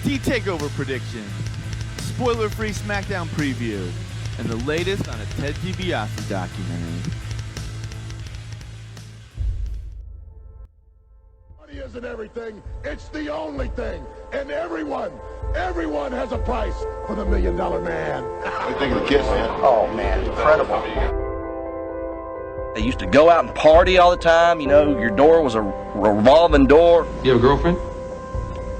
NXT TakeOver prediction, spoiler-free SmackDown preview, and the latest on a Ted DiBiase documentary. Money isn't everything, it's the only thing. And everyone has a price for the $1 Million Man. What do you think of the kids, man? Oh, man, incredible. They used to go out and party all the time. You know, your door was a revolving door. You have a girlfriend?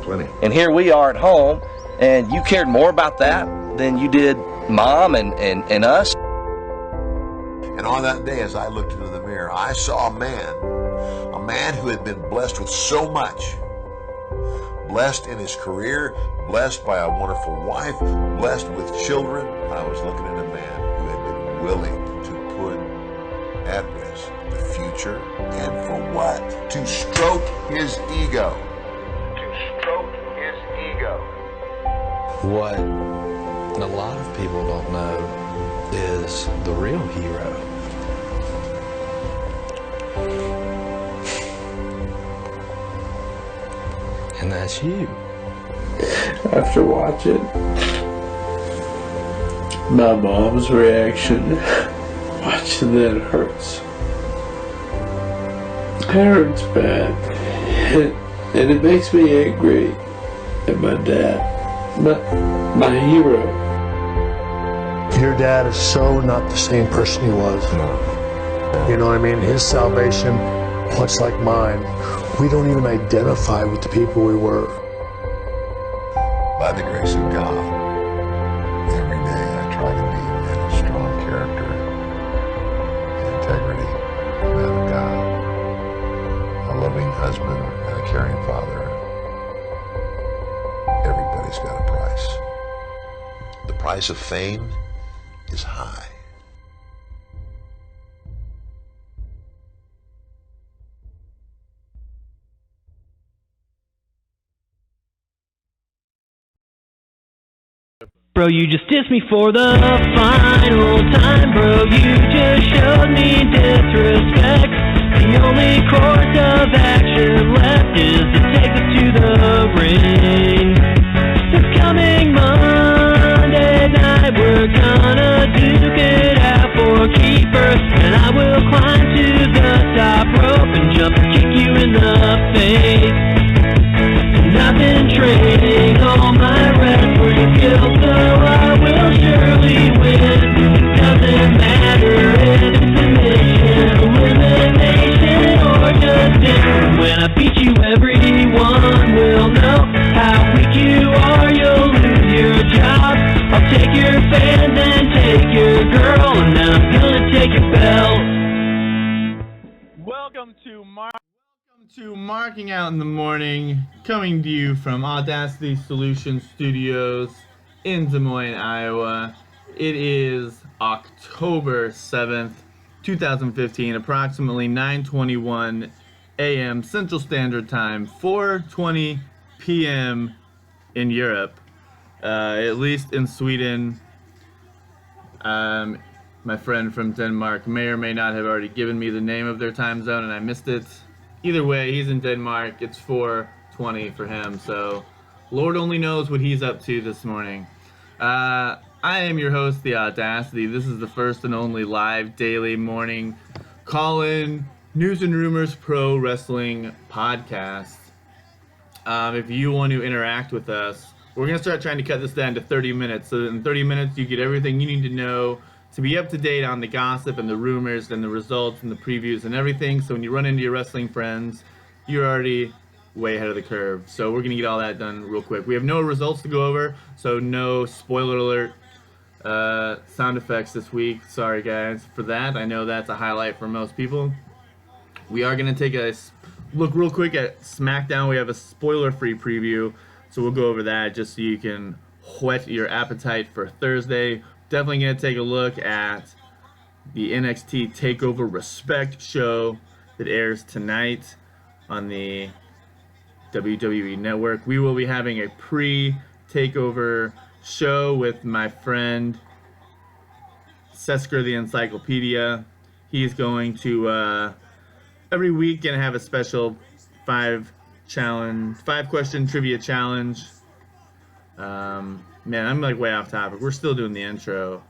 Plenty. And here we are at home, and you cared more about that than you did Mom and us. And on that day, as I looked into the mirror, I saw a man who had been blessed with so much. Blessed in his career, blessed by a wonderful wife, blessed with children. I was looking at a man who had been willing to put at risk the future, and for what? To stroke his ego. To stroke his ego. What a lot of people don't know is the real hero. And that's you. After watching my mom's reaction, watching that hurts. It hurts bad. And it makes me angry at my dad, my hero. Your dad is so not the same person he was. No. You know what I mean? His salvation, much like mine, we don't even identify with the people we were. By the grace of God, every day I try to be a man of strong character and integrity, a man of God, a loving husband and a caring father. Everybody's got a price. The price of fame is high. Bro, you just dissed me for the final time, bro. You just showed me disrespect. The only course of action left is to take us to the ring. This coming Monday night, we're gonna duke it out for keepers, and I will climb to the top rope and jump and kick you in the face. And I've been training all my wrestling skills, so I will surely win. It doesn't matter if it's submission, elimination, or just in. When I beat you, everyone will know how weak you are. You'll lose your job. I'll take your fans and take your girl, and then I'm gonna take your belt. Welcome to Marking Out in the Morning, coming to you from Audacity Solutions Studios in Des Moines, Iowa. It is October 7th, 2015, approximately 9:21 a.m. Central Standard Time, 4:20 p.m. in Europe, at least in Sweden. My friend from Denmark may or may not have already given me the name of their time zone and I missed it. Either way, he's in Denmark. It's 4:20 for him, so Lord only knows what he's up to this morning. I am your host, The Audacity. This is the first and only live daily morning call-in news and rumors pro wrestling podcast. If you want to interact with us, we're going to start trying to cut this down to 30 minutes. So in 30 minutes, you get everything you need to know to be up to date on the gossip and the rumors and the results and the previews and everything. So when you run into your wrestling friends, you're already way ahead of the curve. So we're going to get all that done real quick. We have no results to go over, so no spoiler alert sound effects this week. Sorry, guys, for that. I know that's a highlight for most people. We are going to take a look real quick at SmackDown. We have a spoiler-free preview, so we'll go over that just so you can whet your appetite for Thursday. Definitely going to take a look at the NXT TakeOver Respect show that airs tonight on the WWE Network. We will be having a pre-TakeOver show with my friend Sesker the Encyclopedia. He's going to every week gonna have a special 5-question trivia challenge Man, I'm like way off topic. We're still doing the intro.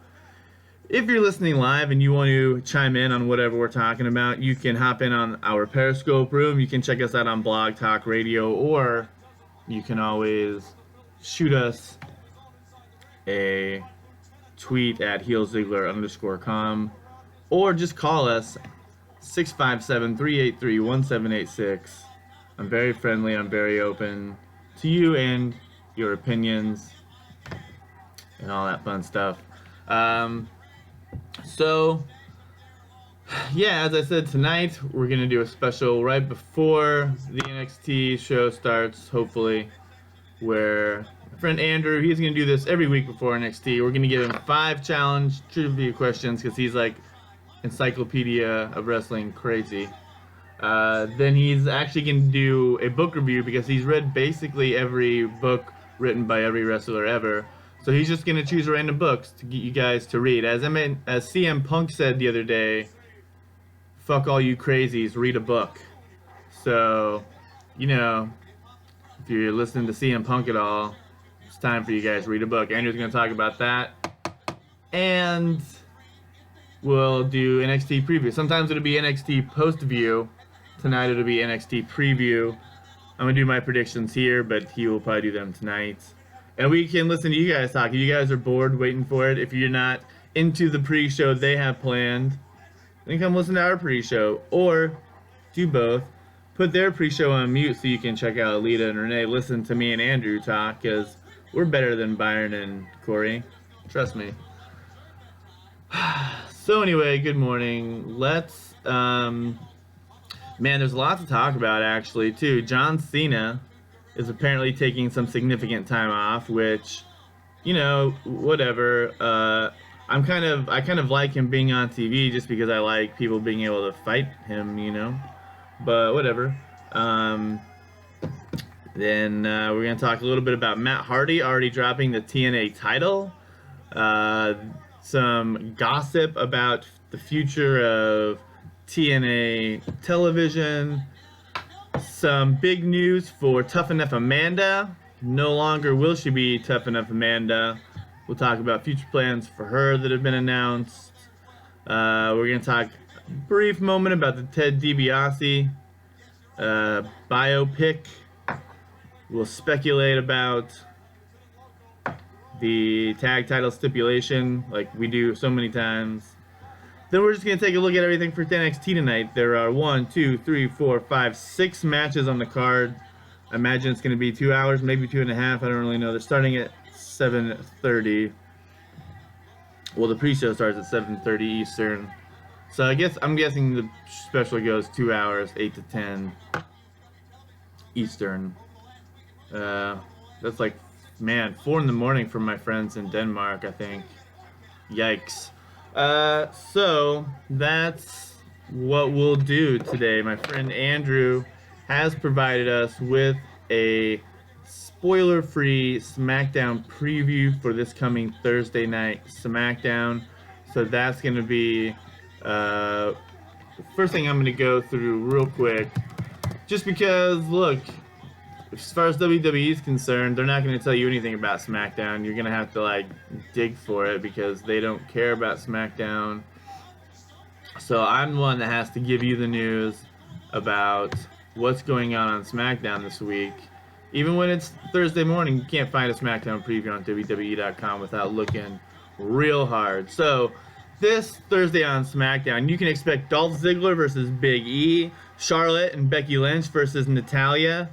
If you're listening live and you want to chime in on whatever we're talking about, you can hop in on our Periscope room. You can check us out on Blog Talk Radio, or you can always shoot us a tweet at HEELZiggler_com, or just call us 657-383-1786. I'm very friendly. I'm very open to you and your opinions and all that fun stuff. So, yeah, as I said, tonight we're going to do a special right before the NXT show starts, hopefully, where my friend Andrew, he's going to do this every week before NXT. We're going to give him 5 challenge trivia questions because he's like encyclopedia of wrestling crazy. Then he's actually going to do a book review because he's read basically every book written by every wrestler ever. So he's just going to choose random books to get you guys to read. As CM Punk said the other day, fuck all you crazies, read a book. So, you know, if you're listening to CM Punk at all, it's time for you guys to read a book. Andrew's going to talk about that. And we'll do NXT preview. Sometimes it'll be NXT post-view. Tonight it'll be NXT preview. I'm going to do my predictions here, but he will probably do them tonight. And we can listen to you guys talk. If you guys are bored waiting for it, if you're not into the pre-show they have planned, then come listen to our pre-show. Or do both. Put their pre-show on mute so you can check out Alita and Renee. Listen to me and Andrew talk, because we're better than Byron and Corey. Trust me. So anyway, good morning. Let's, man, there's a lot to talk about actually too. John Cena is apparently taking some significant time off, which, you know, whatever. I kind of like him being on TV just because I like people being able to fight him, you know. But whatever. Then we're gonna talk a little bit about Matt Hardy already dropping the TNA title. Some gossip about the future of TNA television. Some big news for Tough Enough Amanda. No longer will she be Tough Enough Amanda. We'll talk about future plans for her that have been announced. We're going to talk a brief moment about the Ted DiBiase biopic. We'll speculate about the tag title stipulation like we do so many times. Then we're just going to take a look at everything for NXT tonight. There are 6 matches on the card. I imagine it's going to be 2 hours, maybe 2.5. I don't really know. They're starting at 7:30. Well, the pre-show starts at 7:30 Eastern. So I'm guessing the special goes 2 hours, 8 to 10 Eastern. That's like, man, 4 in the morning for my friends in Denmark, I think. Yikes. So that's what we'll do today. My friend Andrew has provided us with a spoiler-free SmackDown preview for this coming Thursday night SmackDown. So that's going to be the first thing I'm going to go through real quick. Just because, look, as far as WWE is concerned, they're not going to tell you anything about SmackDown. You're going to have to, like, dig for it because they don't care about SmackDown. So I'm the one that has to give you the news about what's going on SmackDown this week. Even when it's Thursday morning, you can't find a SmackDown preview on WWE.com without looking real hard. So this Thursday on SmackDown, you can expect Dolph Ziggler versus Big E, Charlotte and Becky Lynch versus Natalya.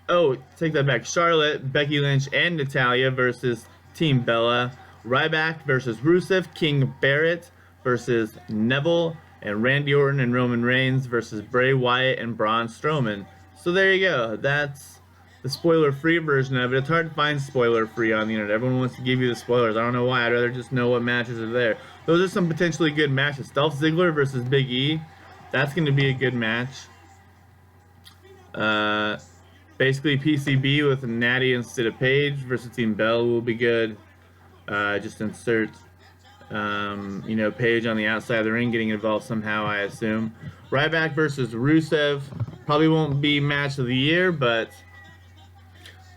Oh, take that back. Charlotte, Becky Lynch, and Natalya versus Team Bella. Ryback versus Rusev. King Barrett versus Neville. And Randy Orton and Roman Reigns versus Bray Wyatt and Braun Strowman. So there you go. That's the spoiler-free version of it. It's hard to find spoiler-free on the internet. Everyone wants to give you the spoilers. I don't know why. I'd rather just know what matches are there. Those are some potentially good matches. Dolph Ziggler versus Big E. That's going to be a good match. Basically, PCB with Natty instead of Paige versus Team Bell will be good. Just insert, Paige on the outside of the ring getting involved somehow, I assume. Ryback versus Rusev probably won't be match of the year, but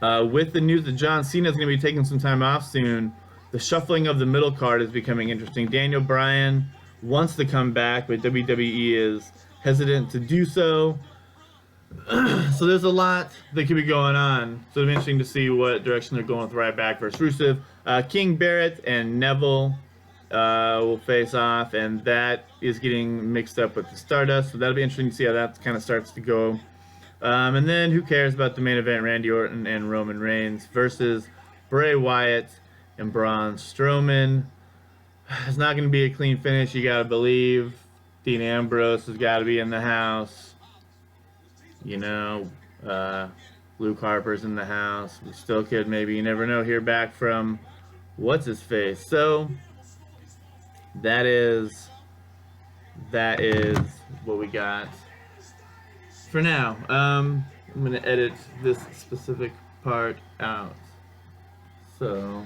With the news that John Cena is going to be taking some time off soon, the shuffling of the middle card is becoming interesting. Daniel Bryan wants to come back, but WWE is hesitant to do so. So there's a lot that could be going on. So it'll be interesting to see what direction they're going with Ryback versus Rusev. King Barrett and Neville will face off, and that is getting mixed up with the Stardust. So that'll be interesting to see how that kind of starts to go. And then who cares about the main event? Randy Orton and Roman Reigns versus Bray Wyatt and Braun Strowman. It's not going to be a clean finish, you got to believe. Dean Ambrose has got to be in the house. You know, Luke Harper's in the house. We still could maybe, you never know, hear back from what's-his-face. So that is what we got for now. I'm going to edit this specific part out. So...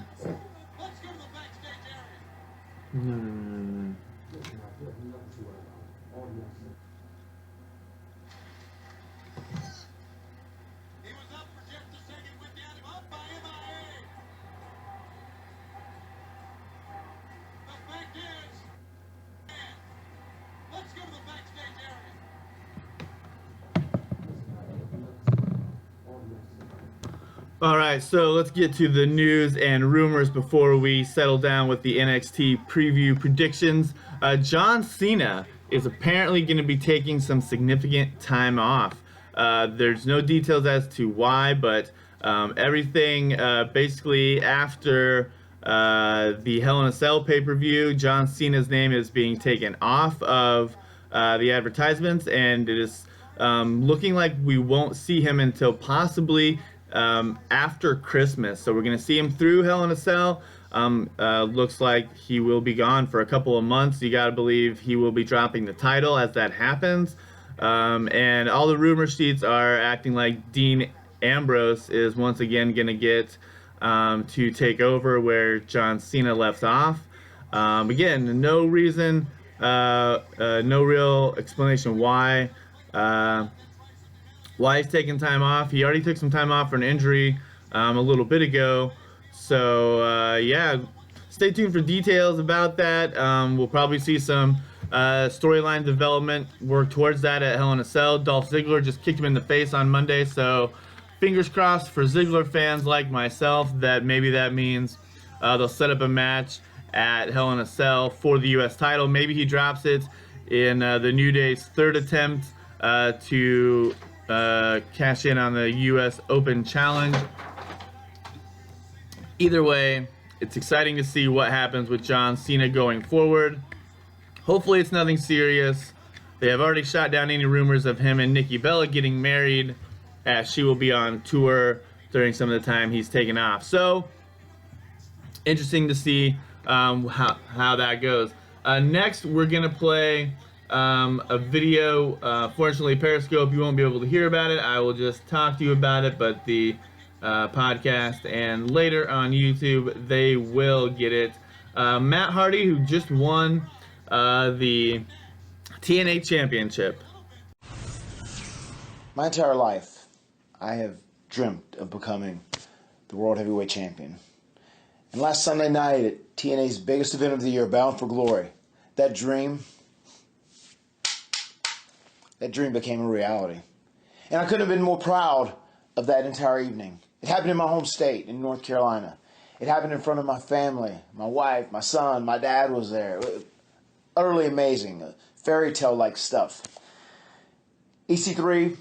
All right, so let's get to the news and rumors before we settle down with the NXT preview predictions. John Cena is apparently going to be taking some significant time off. There's no details as to why, but everything basically after the Hell in a Cell pay-per-view, John Cena's name is being taken off of the advertisements, and it is looking like we won't see him until possibly after Christmas. So we're going to see him through Hell in a Cell. Looks like he will be gone for a couple of months. You got to believe he will be dropping the title as that happens. And all the rumor sheets are acting like Dean Ambrose is once again going to get to take over where John Cena left off. Again, no reason, no real explanation why he's taking time off. He already took some time off for an injury a little bit ago. So, yeah, stay tuned for details about that. We'll probably see some storyline development work towards that at Hell in a Cell. Dolph Ziggler just kicked him in the face on Monday, so fingers crossed for Ziggler fans like myself that maybe that means they'll set up a match at Hell in a Cell for the U.S. title. Maybe he drops it in the New Day's third attempt to cash in on the U.S. Open Challenge. Either way, it's exciting to see what happens with John Cena going forward. Hopefully it's nothing serious. They have already shot down any rumors of him and Nikki Bella getting married, as she will be on tour during some of the time he's taken off. So, interesting to see how that goes. Next, we're going to play a video. Fortunately, Periscope, you won't be able to hear about it. I will just talk to you about it, but the podcast and later on YouTube, they will get it. Matt Hardy, who just won the TNA Championship. My entire life, I have dreamt of becoming the World Heavyweight Champion. And last Sunday night at TNA's biggest event of the year, Bound for Glory, that dream became a reality. And I couldn't have been more proud of that entire evening. It happened in my home state, in North Carolina. It happened in front of my family, my wife, my son, my dad was there. Utterly amazing, fairy tale-like stuff. EC3,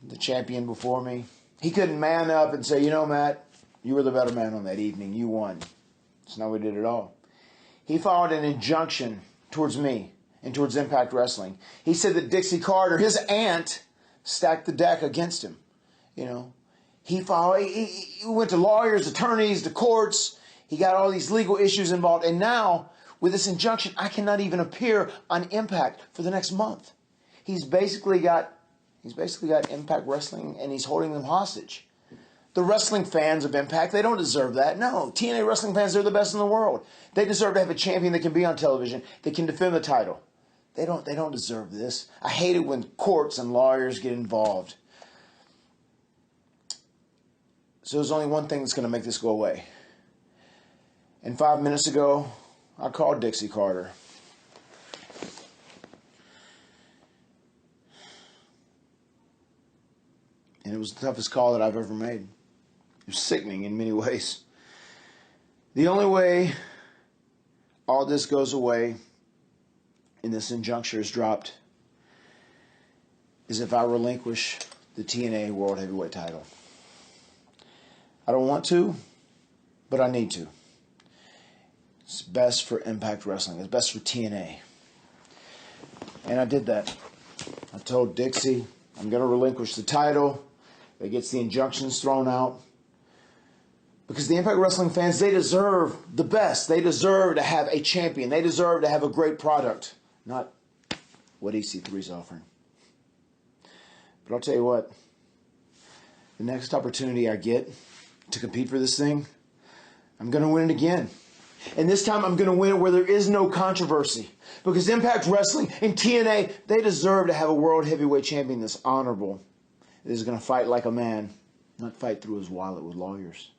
the champion before me, he couldn't man up and say, you know, Matt, you were the better man on that evening. You won. That's not what we did at all. He filed an injunction towards me and towards Impact Wrestling. He said that Dixie Carter, his aunt, stacked the deck against him. You know, he went to lawyers, attorneys, to courts. He got all these legal issues involved. And now, with this injunction, I cannot even appear on Impact for the next month. He's basically got Impact Wrestling, and he's holding them hostage. The wrestling fans of Impact, they don't deserve that. No, TNA wrestling fans, they're the best in the world. They deserve to have a champion that can be on television, that can defend the title. They don't deserve this. I hate it when courts and lawyers get involved. So there's only one thing that's going to make this go away. And 5 minutes ago, I called Dixie Carter. And it was the toughest call that I've ever made. It was sickening in many ways. The only way all this goes away and this injunction is dropped is if I relinquish the TNA World Heavyweight title. I don't want to, but I need to. It's best for Impact Wrestling. It's best for TNA. And I did that. I told Dixie I'm going to relinquish the title. That gets the injunctions thrown out. Because the Impact Wrestling fans, they deserve the best. They deserve to have a champion. They deserve to have a great product. Not what EC3's offering. But I'll tell you what. The next opportunity I get to compete for this thing, I'm going to win it again. And this time I'm going to win it where there is no controversy. Because Impact Wrestling and TNA, they deserve to have a World Heavyweight Champion that's honorable. That is going to fight like a man, not fight through his wallet with lawyers.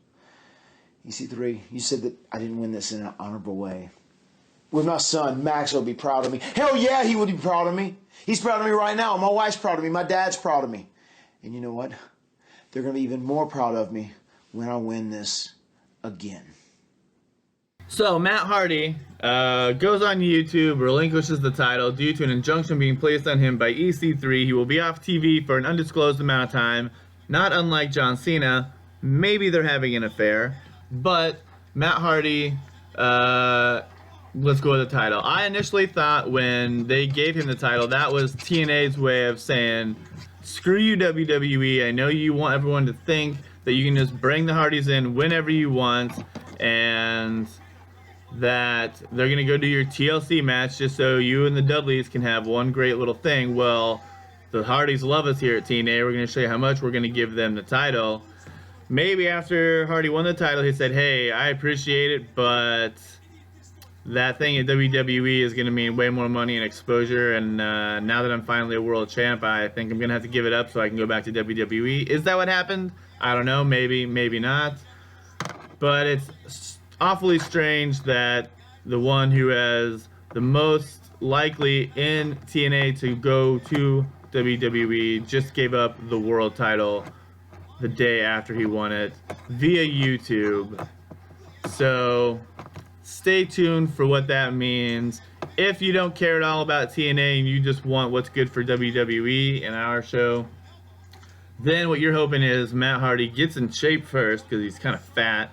EC3, you said that I didn't win this in an honorable way. With my son, Max will be proud of me. Hell yeah, he would be proud of me. He's proud of me right now. My wife's proud of me. My dad's proud of me. And you know what? They're going to be even more proud of me when I win this again. So Matt Hardy goes on YouTube, relinquishes the title due to an injunction being placed on him by EC3. He will be off TV for an undisclosed amount of time. Not unlike John Cena. Maybe they're having an affair. But Matt Hardy, let's go with the title. I initially thought when they gave him the title, that was TNA's way of saying, screw you WWE, I know you want everyone to think that you can just bring the Hardys in whenever you want, and that they're going to go do your TLC match just so you and the Dudleys can have one great little thing. Well, the Hardys love us here at TNA. We're going to show you how much we're going to give them the title. Maybe after Hardy won the title, he said, hey, I appreciate it, but that thing at WWE is going to mean way more money and exposure, and now that I'm finally a world champ, I think I'm going to have to give it up so I can go back to WWE. Is that what happened? I don't know. Maybe, maybe not. But it's awfully strange that the one who has the most likely in TNA to go to WWE just gave up the world title the day after he won it via YouTube. So stay tuned for what that means. If you don't care at all about TNA and you just want what's good for WWE and our show, then what you're hoping is Matt Hardy gets in shape first, because he's kind of fat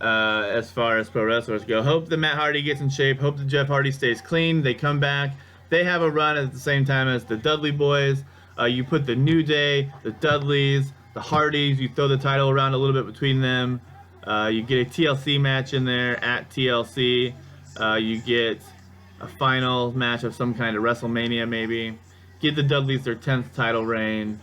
as far as pro wrestlers go. Hope that Matt Hardy gets in shape. Hope that Jeff Hardy stays clean. They come back. They have a run at the same time as the Dudley Boys. You put the New Day, the Dudleys, the Hardys, you throw the title around a little bit between them. You get a TLC match in there at TLC. You get a final match of some kind of WrestleMania maybe. Give the Dudleys their 10th title reign.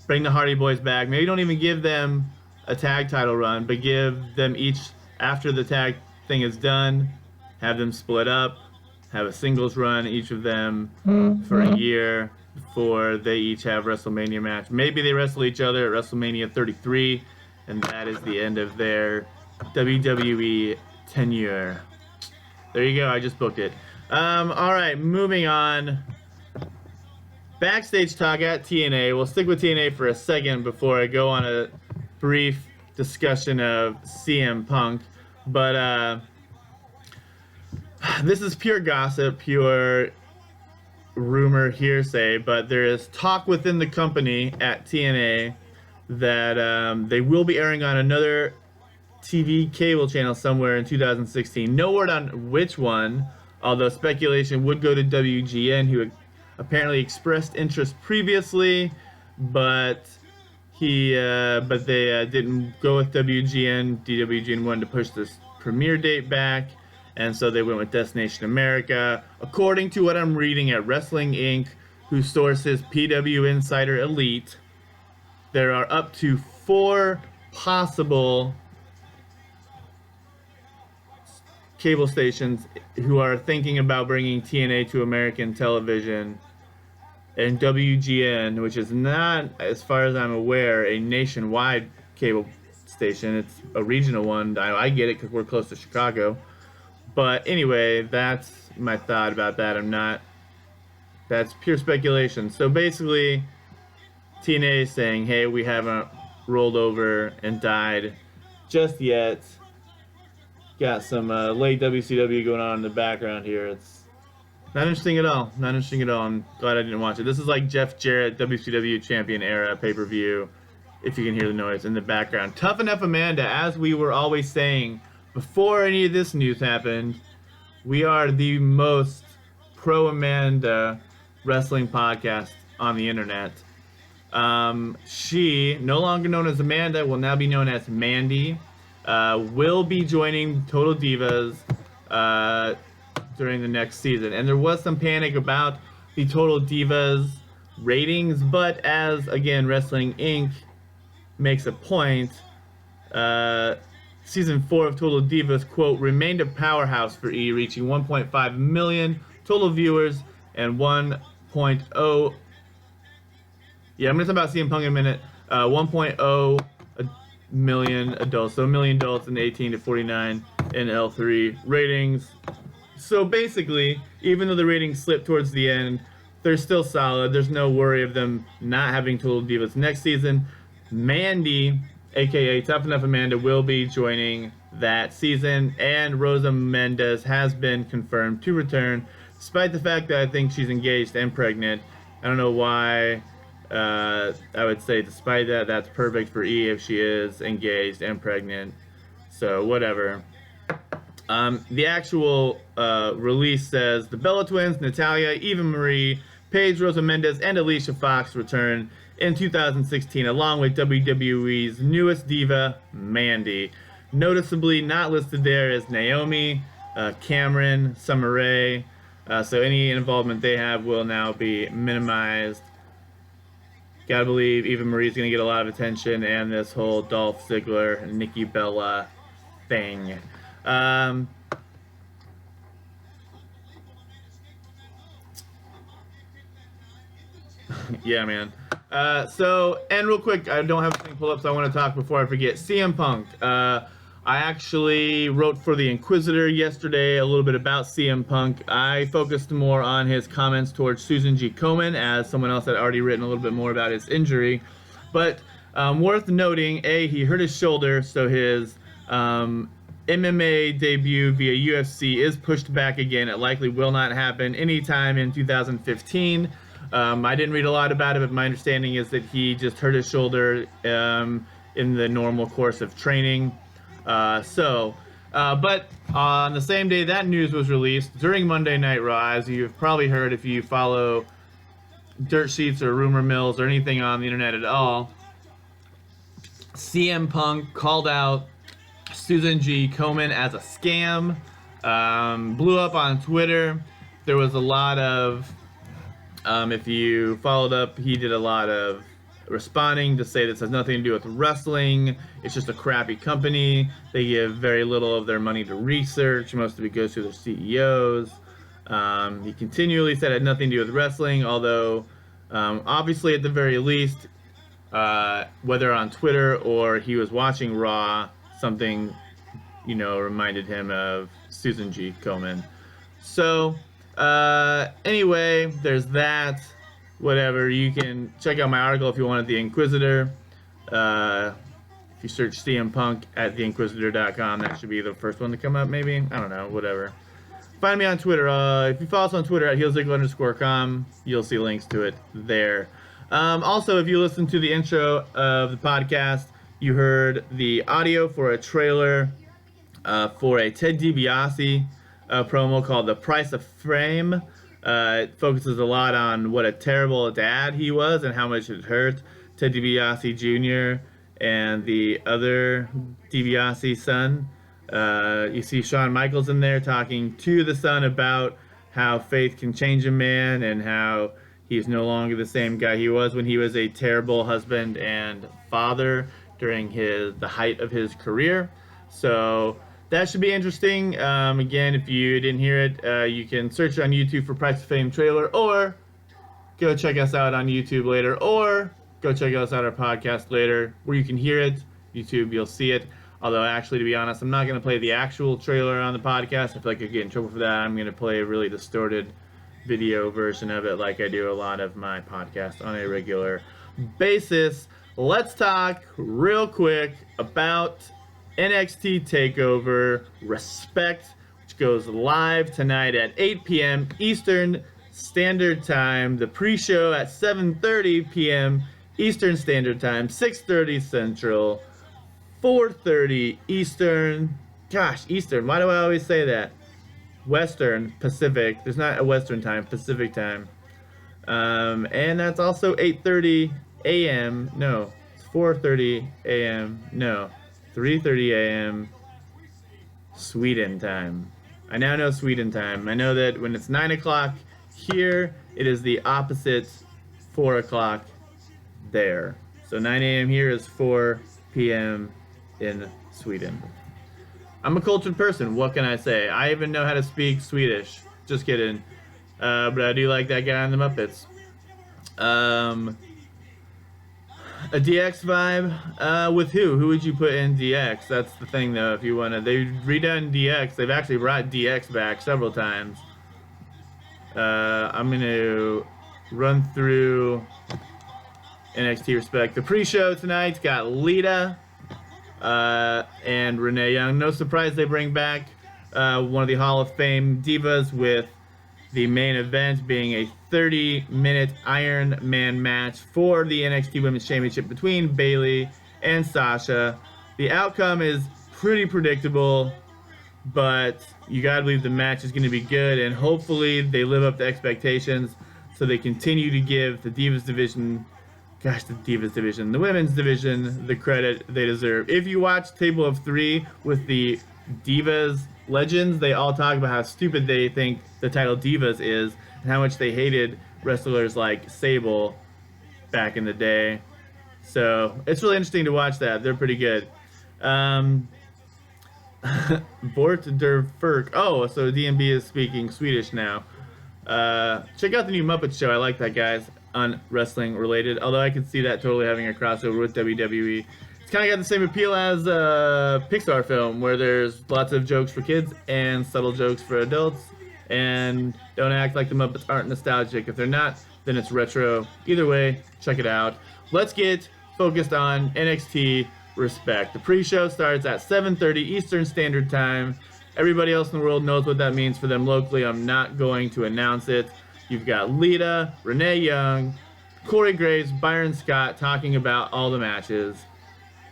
Bring the Hardy Boys back. Maybe don't even give them a tag title run, but give them each, after the tag thing is done, have them split up, have a singles run, each of them for a year before they each have WrestleMania match. Maybe they wrestle each other at WrestleMania 33, and that is the end of their WWE tenure. There you go, I just booked it. Alright, moving on. Backstage talk at TNA. We'll stick with TNA for a second before I go on a brief discussion of CM Punk. But this is pure gossip, pure rumor, hearsay, but there is talk within the company at TNA that they will be airing on another TV cable channel somewhere in 2016. No word on which one, although speculation would go to WGN, who apparently expressed interest previously, but they didn't go with WGN. WGN wanted to push this premiere date back, and so they went with Destination America. According to what I'm reading at Wrestling Inc., whose source is PW Insider Elite, there are up to 4 possible cable stations who are thinking about bringing TNA to American television, and WGN, which is not, as far as I'm aware, a nationwide cable station. It's a regional one. I get it because we're close to Chicago. But anyway, that's my thought about that. That's pure speculation. So basically, TNA is saying, hey, we haven't rolled over and died just yet. Got some late WCW going on in the background here. It's not interesting at all. Not interesting at all. I'm glad I didn't watch it. This is like Jeff Jarrett, WCW champion era pay-per-view, if you can hear the noise in the background. Tough Enough Amanda, as we were always saying before any of this news happened, we are the most pro-Amanda wrestling podcast on the internet. She, no longer known as Amanda, will now be known as Mandy. Will be joining Total Divas during the next season. And there was some panic about the Total Divas ratings, but as, again, Wrestling Inc. makes a point, Season 4 of Total Divas, quote, remained a powerhouse for E, reaching 1.5 million total viewers and 1.0... Yeah, I'm going to talk about CM Punk in a minute. 1.0 million adults, so 1 million adults in 18 to 49 in L3 ratings. So basically, even though the ratings slipped towards the end, they're still solid. There's no worry of them not having Total Divas next season. Mandy, aka Tough Enough Amanda, will be joining that season, and Rosa Mendez has been confirmed to return, despite the fact that I think she's engaged and pregnant. I don't know why. I would say despite that, that's perfect for E if she is engaged and pregnant. So whatever. The actual release says the Bella Twins, Natalia, Eva Marie, Paige, Rosa Mendez, and Alicia Fox return in 2016, along with WWE's newest diva, Mandy. Noticeably not listed there is Naomi, Cameron, Summer Rae. So any involvement they have will now be minimized. Gotta believe Eva Marie's gonna get a lot of attention, and this whole Dolph Ziggler, Nikki Bella thing. Yeah, man. And real quick, I don't have anything pulled up, so I want to talk before I forget. CM Punk. I actually wrote for the Inquisitor yesterday a little bit about CM Punk. I focused more on his comments towards Susan G. Komen, as someone else had already written a little bit more about his injury. But worth noting, he hurt his shoulder, so his MMA debut via UFC is pushed back again. It likely will not happen anytime in 2015. I didn't read a lot about it, but my understanding is that he just hurt his shoulder in the normal course of training. But on the same day that news was released, during Monday Night Raw, as you've probably heard if you follow dirt sheets or rumor mills or anything on the internet at all, CM Punk called out Susan G. Komen as a scam, blew up on Twitter. There was a lot of, if you followed up, he did a lot of responding to say this has nothing to do with wrestling. It's just a crappy company. They give very little of their money to research. Most of it goes to their CEOs. He continually said it had nothing to do with wrestling, although obviously at the very least, whether on Twitter or he was watching Raw, something, reminded him of Susan G. Komen. So, anyway, there's that. Whatever, you can check out my article if you want at The Inquisitor. If you search CM Punk at theinquisitor.com, that should be the first one to come up, maybe? I don't know, whatever. Find me on Twitter. If you follow us on Twitter at HEELZiggler.com, you'll see links to it there. Also, if you listen to the intro of the podcast, you heard the audio for a trailer for a Ted DiBiase promo called The Price of Fame. It focuses a lot on what a terrible dad he was and how much it hurt Ted DiBiase Jr. and the other DiBiase son. You see Shawn Michaels in there talking to the son about how faith can change a man and how he's no longer the same guy he was when he was a terrible husband and father during the height of his career. So that should be interesting. Again, if you didn't hear it, you can search on YouTube for Price of Fame trailer, or go check us out on YouTube later, or go check us out our podcast later, where you can hear it YouTube, you'll see it. Although, actually, to be honest, I'm not going to play the actual trailer on the podcast. I feel like I get in trouble for that. I'm going to play a really distorted video version of it like I do a lot of my podcasts on a regular basis. Let's talk real quick about NXT TakeOver Respect, which goes live tonight at 8 p.m. Eastern Standard Time. The pre-show at 7:30 p.m. Eastern Standard Time, 6:30 Central, 4:30 Eastern. Gosh, Eastern. Why do I always say that? Western, Pacific. There's not a Western time, Pacific time. And that's also 8:30 a.m. No, it's 4:30 a.m. No, 3:30 a.m. Sweden time. I now know Sweden time. I know that when it's 9 o'clock here, it is the opposite 4 o'clock there. So 9 a.m. here is 4 p.m. in Sweden. I'm a cultured person. What can I say? I even know how to speak Swedish. Just kidding. But I do like that guy on the Muppets. A DX vibe? With who? Who would you put in DX? That's the thing, though. If you want to, they've redone DX. They've actually brought DX back several times. I'm gonna run through NXT Respect. The pre-show tonight's got Lita and Renee Young. No surprise they bring back one of the Hall of Fame divas, with the main event being a 30-minute Iron Man match for the NXT Women's Championship between Bayley and Sasha. The outcome is pretty predictable, but you gotta believe the match is gonna be good, and hopefully they live up to expectations so they continue to give the Divas division, the women's division, the credit they deserve. If you watch Table of Three with the Divas legends, they all talk about how stupid they think the title Divas is and how much they hated wrestlers like Sable back in the day. So it's really interesting to watch that. They're pretty good. Bort der Ferk. Oh, so DMB is speaking Swedish now. Check out the new Muppet Show. I like that, guys, on wrestling related. Although I could see that totally having a crossover with WWE. It's kind of got the same appeal as a Pixar film, where there's lots of jokes for kids and subtle jokes for adults. And don't act like the Muppets aren't nostalgic. If they're not, then it's retro. Either way, check it out. Let's get focused on NXT Respect. The pre-show starts at 7:30 Eastern Standard Time. Everybody else in the world knows what that means for them locally. I'm not going to announce it. You've got Lita, Renee Young, Corey Graves, Byron Scott talking about all the matches.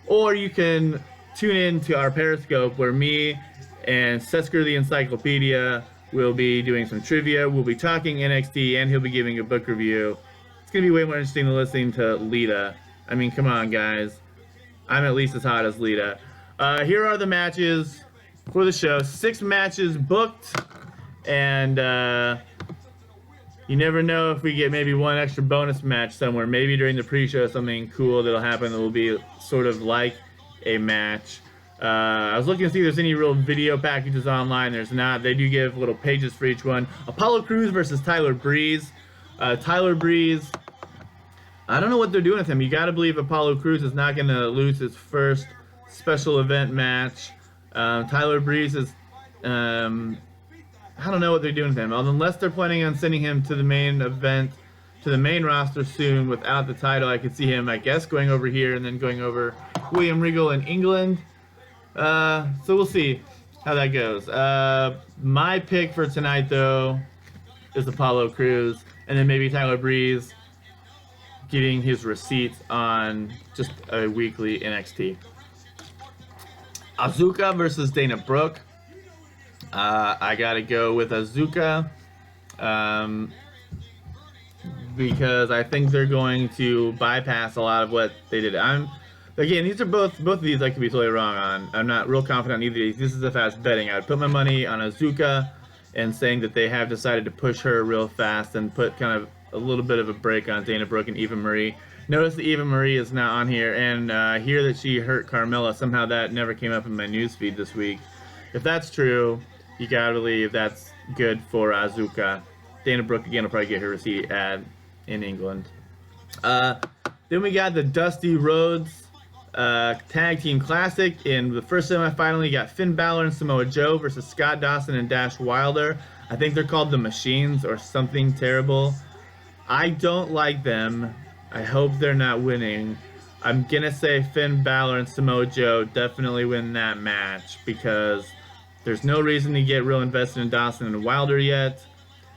Or you can tune in to our Periscope, where me and Sesker the Encyclopedia will be doing some trivia. We'll be talking NXT, and he'll be giving a book review. It's going to be way more interesting than listening to Lita. I mean, come on, guys. I'm at least as hot as Lita. Here are the matches for the show. 6 matches booked, and you never know if we get maybe one extra bonus match somewhere. Maybe during the pre-show something cool that'll happen that will be sort of like a match. I was looking to see if there's any real video packages online. There's not. They do give little pages for each one. Apollo Crews versus Tyler Breeze. Tyler Breeze, I don't know what they're doing with him. You got to believe Apollo Crews is not going to lose his first special event match. Tyler Breeze is, I don't know what they're doing with him. Unless they're planning on sending him to the main event, to the main roster soon without the title. I could see him, I guess, going over here and then going over William Regal in England. So we'll see how that goes. My pick for tonight, though, is Apollo Crews, and then maybe Tyler Breeze getting his receipts on just a weekly NXT. Asuka versus Dana Brooke. I gotta go with Asuka because I think they're going to bypass a lot of what they did. Again, these are both of these I could be totally wrong on. I'm not real confident on either of these. This is a fast betting. I would put my money on Asuka and saying that they have decided to push her real fast and put kind of a little bit of a break on Dana Brooke and Eva Marie. Notice that Eva Marie is not on here, and hear that she hurt Carmella. Somehow that never came up in my newsfeed this week. If that's true, you gotta believe that's good for Asuka. Dana Brooke, again, will probably get her receipt ad in England. Then we got the Dusty Rhodes Tag Team Classic. In the first semifinal, you got Finn Balor and Samoa Joe versus Scott Dawson and Dash Wilder. I think they're called the Machines or something terrible. I don't like them. I hope they're not winning. I'm gonna say Finn Balor and Samoa Joe definitely win that match because there's no reason to get real invested in Dawson and Wilder yet.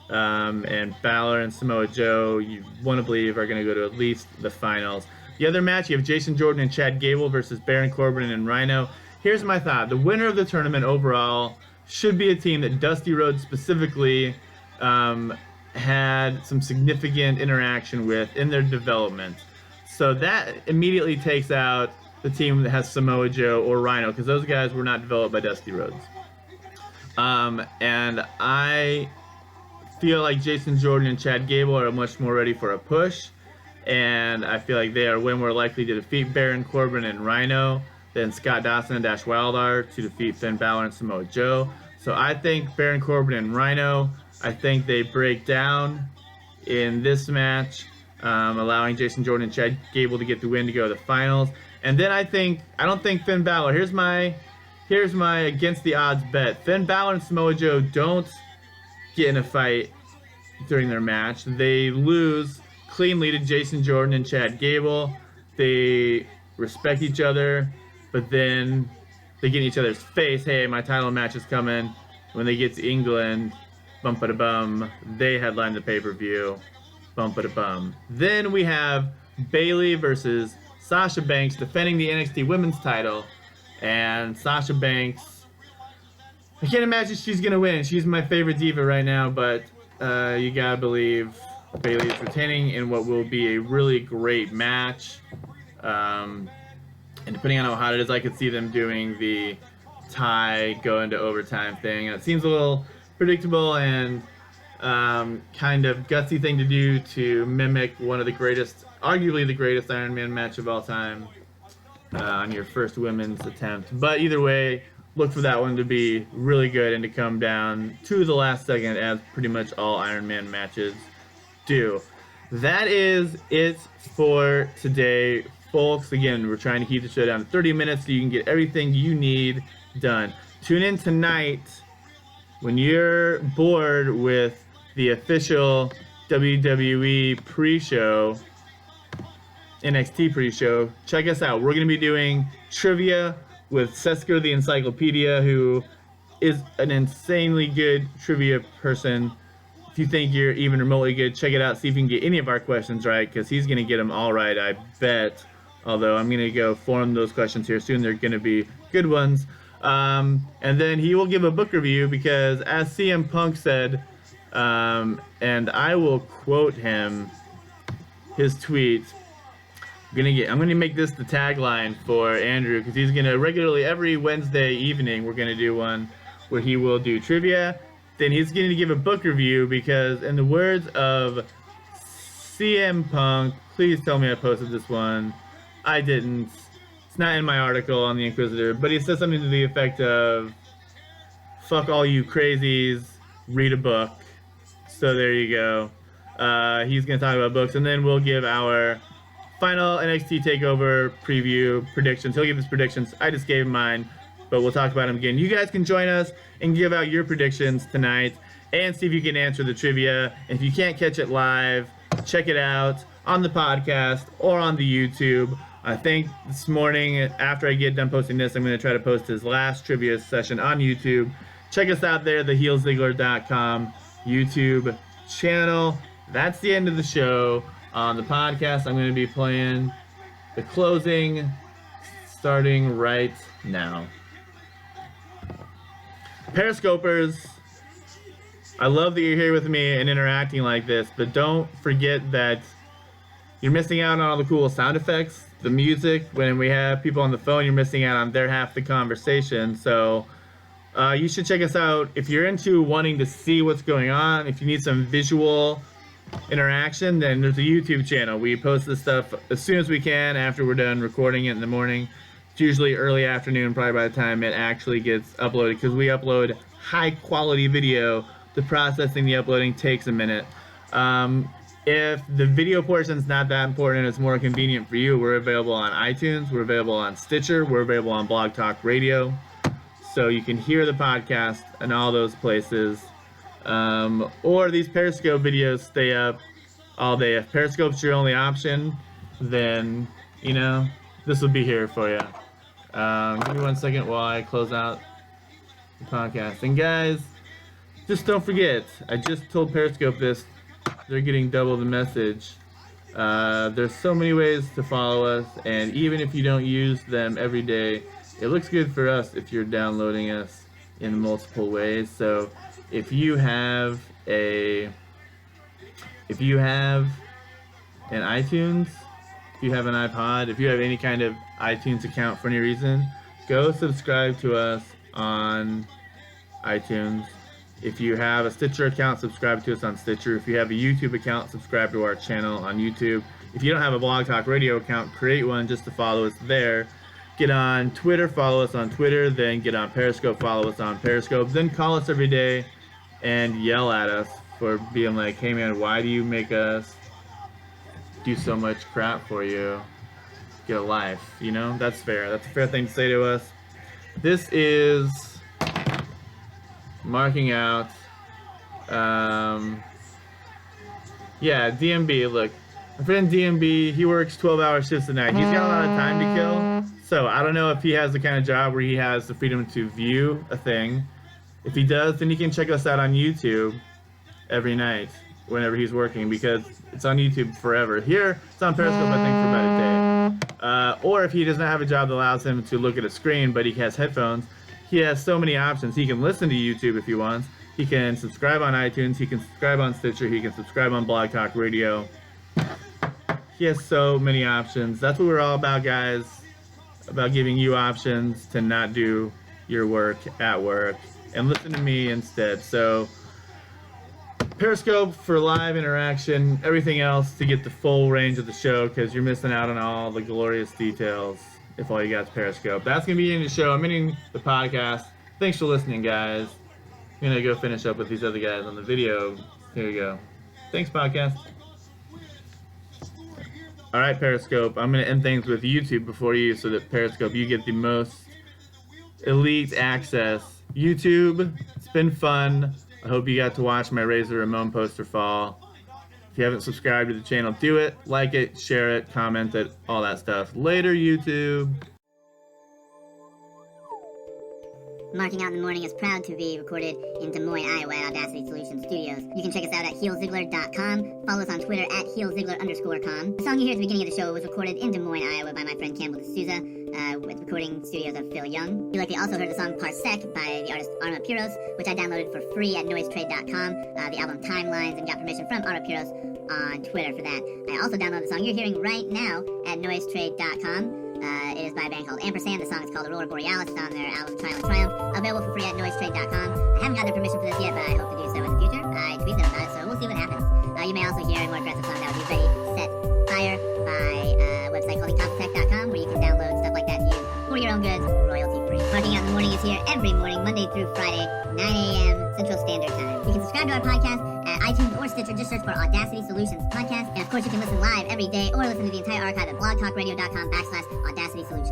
And Balor and Samoa Joe, you want to believe, are going to go to at least the finals. The other match, you have Jason Jordan and Chad Gable versus Baron Corbin and Rhino. Here's my thought. The winner of the tournament overall should be a team that Dusty Rhodes specifically had some significant interaction with in their development. So that immediately takes out the team that has Samoa Joe or Rhino, because those guys were not developed by Dusty Rhodes. And I feel like Jason Jordan and Chad Gable are much more ready for a push, and I feel like they are way more likely to defeat Baron Corbin and Rhino than Scott Dawson and Dash Wilder are to defeat Finn Balor and Samoa Joe. So I think Baron Corbin and Rhino, I think they break down in this match, allowing Jason Jordan and Chad Gable to get the win to go to the finals. And then I don't think Finn Balor, here's my against the odds bet. Finn Balor and Samoa Joe don't get in a fight during their match. They lose cleanly to Jason Jordan and Chad Gable. They respect each other, but then they get in each other's face. Hey, my title match is coming. When they get to England, bum-ba-da-bum, they headline the pay-per-view, bum-ba-da-bum. Then we have Bayley versus Sasha Banks defending the NXT Women's title, and Sasha Banks, I can't imagine she's going to win. She's my favorite diva right now, but you got to believe Bayley is retaining in what will be a really great match. And depending on how hot it is, I could see them doing the tie, go into overtime thing. And it seems a little predictable and kind of gutsy thing to do to mimic one of the greatest, arguably the greatest Iron Man match of all time on your first women's attempt. But either way, look for that one to be really good and to come down to the last second, as pretty much all Iron Man matches do. That is it for today, folks. Again, we're trying to keep the show down to 30 minutes so you can get everything you need done. Tune in tonight when you're bored with the official WWE pre-show, NXT pre-show. Check us out. We're going to be doing trivia with Sesker the Encyclopedia, who is an insanely good trivia person. If you think you're even remotely good, check it out. See if you can get any of our questions right, because he's going to get them all right, I bet. Although I'm going to go form those questions here soon. They're going to be good ones. And then he will give a book review, because as CM Punk said, and I will quote him, his tweet, I'm gonna make this the tagline for Andrew, because he's gonna regularly every Wednesday evening we're gonna do one where he will do trivia. Then he's gonna give a book review, because in the words of CM Punk, please tell me I posted this one. I didn't. It's not in my article on the Inquisitor, but he says something to the effect of, "Fuck all you crazies, read a book." So there you go. He's gonna talk about books, and then we'll give our final NXT TakeOver preview predictions. He'll give his predictions. I just gave mine, but we'll talk about them again. You guys can join us and give out your predictions tonight and see if you can answer the trivia. If you can't catch it live, check it out on the podcast or on the YouTube. I think this morning, after I get done posting this, I'm going to try to post his last trivia session on YouTube. Check us out there, the HEELZiggler.com YouTube channel. That's the end of the show. On the podcast, I'm going to be playing the closing starting right now. Periscopers, I love that you're here with me and interacting like this, but don't forget that you're missing out on all the cool sound effects, the music. When we have people on the phone, you're missing out on their half of the conversation. So you should check us out if you're into wanting to see what's going on. If you need some visual interaction, then there's a YouTube channel. We post this stuff as soon as we can after we're done recording it in the morning. It's usually early afternoon, probably by the time it actually gets uploaded, because we upload high quality video. The processing, the uploading takes a minute. If the video portion's not that important and it's more convenient for you, we're available on iTunes, we're available on Stitcher, we're available on Blog Talk Radio. So you can hear the podcast in all those places. Or these Periscope videos stay up all day. If Periscope's your only option, then, you know, this will be here for you. Give me 1 second while I close out the podcast. And guys, just don't forget, I just told Periscope this. They're getting double the message. There's so many ways to follow us, and even if you don't use them every day, it looks good for us if you're downloading us in multiple ways. So if you have an iTunes, if you have an iPod, if you have any kind of iTunes account for any reason, go subscribe to us on iTunes. If you have a Stitcher account, subscribe to us on Stitcher. If you have a YouTube account, subscribe to our channel on YouTube. If you don't have a Blog Talk Radio account, create one just to follow us there. Get on Twitter, follow us on Twitter, then get on Periscope, follow us on Periscope, then call us every day and yell at us for being like, hey man, why do you make us do so much crap for you? Get a life, you know? That's fair. That's a fair thing to say to us. This is marking out, DMB, look, my friend DMB, he works 12-hour shifts a night. He's got a lot of time to kill, so I don't know if he has the kind of job where he has the freedom to view a thing. If he does, then he can check us out on YouTube every night whenever he's working, because it's on YouTube forever. Here, it's on Periscope, I think, for about a day. Or if he doesn't have a job that allows him to look at a screen, but he has headphones, he has so many options. He can listen to YouTube if he wants. He can subscribe on iTunes. He can subscribe on Stitcher. He can subscribe on Blog Talk Radio. He has so many options. That's what we're all about, guys. About giving you options to not do your work at work and listen to me instead. So Periscope for live interaction, everything else to get the full range of the show, because you're missing out on all the glorious details if all you got is Periscope. That's going to be in the show. I'm ending the podcast. Thanks for listening, guys. I'm going to go finish up with these other guys on the video. Here we go. Thanks, podcast. All right, Periscope. I'm going to end things with YouTube before you, so that Periscope, you get the most elite access. YouTube, it's been fun. I hope you got to watch my Razor Ramon poster fall. If you haven't subscribed to the channel, do it. Like it, share it, comment it, all that stuff. Later, YouTube. Marking Out in the Morning is proud to be recorded in Des Moines, Iowa at Audacity Solutions Studios. You can check us out at HEELZiggler.com. Follow us on Twitter at HEELZiggler_com. The song you hear at the beginning of the show was recorded in Des Moines, Iowa by my friend Campbell D'Souza with recording studios of Phil Young. You likely also heard the song Parsec by the artist Arma Puros, which I downloaded for free at noisetrade.com. The album Timelines, and got permission from Arma Puros on Twitter for that. I also downloaded the song you're hearing right now at noisetrade.com. It is by a band called Ampersand. The song is called Aurora Borealis. It's on their album Trial and Triumph. Available for free at noisetrade.com. I haven't got their permission for this yet, but I hope to do so in the future. I tweet them about it, so we'll see what happens. You may also hear a more aggressive song that would be Ready, Set, Fire by a website called incompetech.com, where you can download stuff like that to use for your own goods, royalty-free. Marking Out in the Morning is here every morning, Monday through Friday, 9 a.m. Central Standard Time. You can subscribe to our podcast at iTunes or Stitcher. Just search for Audacity Solutions Podcast. And of course, you can listen live every day or listen to the entire archive at blogtalkradio.com/Audacity Solutions.